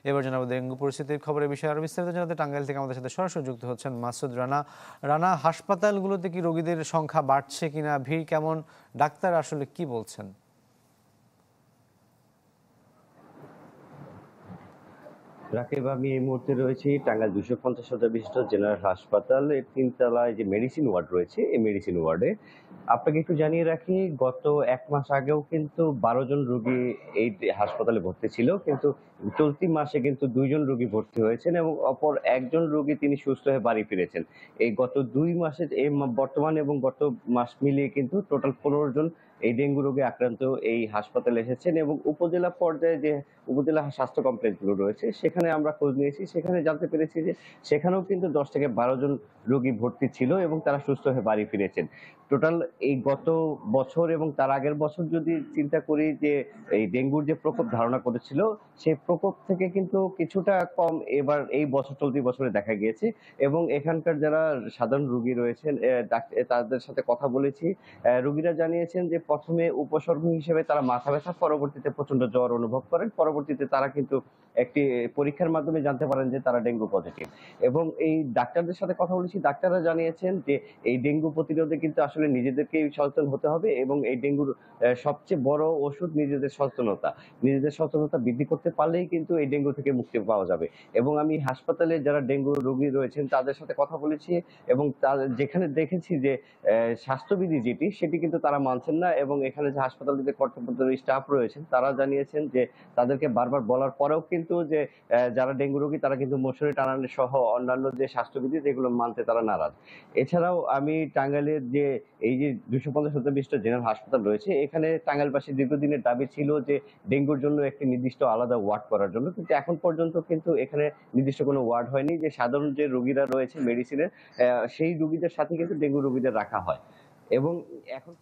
এবার জানাবো ডেঙ্গু পরিস্থিতির খবরের বিষয়ে আরো বিস্তারিত জানাতে টাঙ্গাইল থেকে আমাদের সাথে সরাসরি যুক্ত হচ্ছেন মাসুদ রানা। রানা, হাসপাতালগুলোতে কি রোগীদের সংখ্যা বাড়ছে কিনা, ভিড় কেমন, ডাক্তার আসলে কি বলছেন? রাকিব, আমি এই মুহূর্তে রয়েছি টাঙ্গাইল 250 শয্যা বিশিষ্ট জেনারেল হাসপাতাল এর 3 তলায় যে মেডিসিন ওয়ার্ড রয়েছে, এই মেডিসিন ওয়ার্ডে আপনাকে একটু জানিয়ে রাখি, গত 1 মাস আগেও কিন্তু 12 জন রোগী এই হাসপাতালে ভর্তি ছিল, কিন্তু চলতি মাসে কিন্তু 2 জন রোগী ভর্তি হয়েছেন এবং অপর একজন রোগী তিনি সুস্থ হয়ে বাড়ি ফিরেছেন। এই গত 2 মাসে বর্তমান এবং গত মাস মিলিয়ে কিন্তু টোটাল 15 জন এই ডেঙ্গু রোগে আক্রান্ত এই হাসপাতালে এসেছেন এবং উপজেলা পর্যায়ে যে উপজেলা স্বাস্থ্য কমপ্লেক্সগুলো রয়েছে সেখানে আমরা খোঁজ নিয়েছি, সেখানে জানতে পেরেছি যে সেখানেও কিন্তু 10 থেকে 12 জন রোগী ভর্তি ছিল এবং তারা সুস্থ হয়ে বাড়ি ফিরেছেন। টোটাল এই গত বছর এবং তার আগের বছর যদি চিন্তা করি, যে এই ডেঙ্গুর যে প্রকোপ ধারণা করেছিল সেই প্রকোপ থেকে কিন্তু কিছুটা কম এবার এই বছর, চলতি বছরে দেখা গিয়েছে। এবং এখানকার যারা সাধারণ রোগী রয়েছেন তাদের সাথে কথা বলেছি, রোগীরা জানিয়েছেন যে প্রথমে উপসর্গ হিসেবে তারা মাথা ব্যথা, পরবর্তীতে প্রচন্ড জ্বর অনুভব করেন, পরবর্তীতে তারা কিন্তু একটি পরীক্ষার মাধ্যমে জানতে পারেন যে তারা ডেঙ্গু পজিটিভ। এবং এই ডাক্তারদের সাথে কথা বলেছি, ডাক্তাররা জানিয়েছেন যে এই ডেঙ্গু প্রতিরোধে কিন্তু আসলে নিজেদেরকেই সচেতন হতে হবে এবং এই ডেঙ্গুর সবচেয়ে বড় ওষুধ নিজেদের সচেতনতা। নিজেদের সচেতনতা বৃদ্ধি করতে পারলেই কিন্তু এই ডেঙ্গু থেকে মুক্তি পাওয়া যাবে। এবং আমি হাসপাতালে যারা ডেঙ্গু রোগী রয়েছেন তাদের সাথে কথা বলেছি এবং যেখানে দেখেছি যে স্বাস্থ্যবিধি যেটি সেটি কিন্তু তারা মানছেন না এবং এখানে যে হাসপাতালের যে কর্তব্যরত স্টাফ রয়েছেন তারা জানিয়েছেন যে তাদেরকে বারবার বলার পরেও কিন্তু যে যারা ডেঙ্গু রোগী তারা কিন্তু মশারি টানানো সহ অন্যান্য যে স্বাস্থ্যবিধি যেগুলো মানতে তারা নারাজ। এছাড়াও আমি টাঙ্গাইলের যে এই যে 250 শয্যা বিশিষ্ট জেনারেল হাসপাতাল রয়েছে, এখানে টাঙ্গাইলবাসীর দীর্ঘদিনের দাবি ছিল যে ডেঙ্গুর জন্য একটি নির্দিষ্ট আলাদা ওয়ার্ড করার জন্য, কিন্তু এখন পর্যন্ত কিন্তু এখানে নির্দিষ্ট কোনো ওয়ার্ড হয়নি। যে সাধারণ যে রোগীরা রয়েছে মেডিসিনের, সেই রোগীদের সাথে কিন্তু ডেঙ্গু রোগীদের রাখা হয়। এবং এখন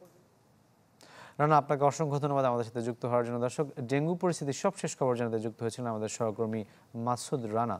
রানা, আপনাকে অসংখ্য ধন্যবাদ আমাদের সাথে যুক্ত হওয়ার জন্য। দর্শক, ডেঙ্গু পরিস্থিতির সবশেষ খবর জানাতে যুক্ত হয়েছিলেন আমাদের সহকর্মী মাসুদ রানা।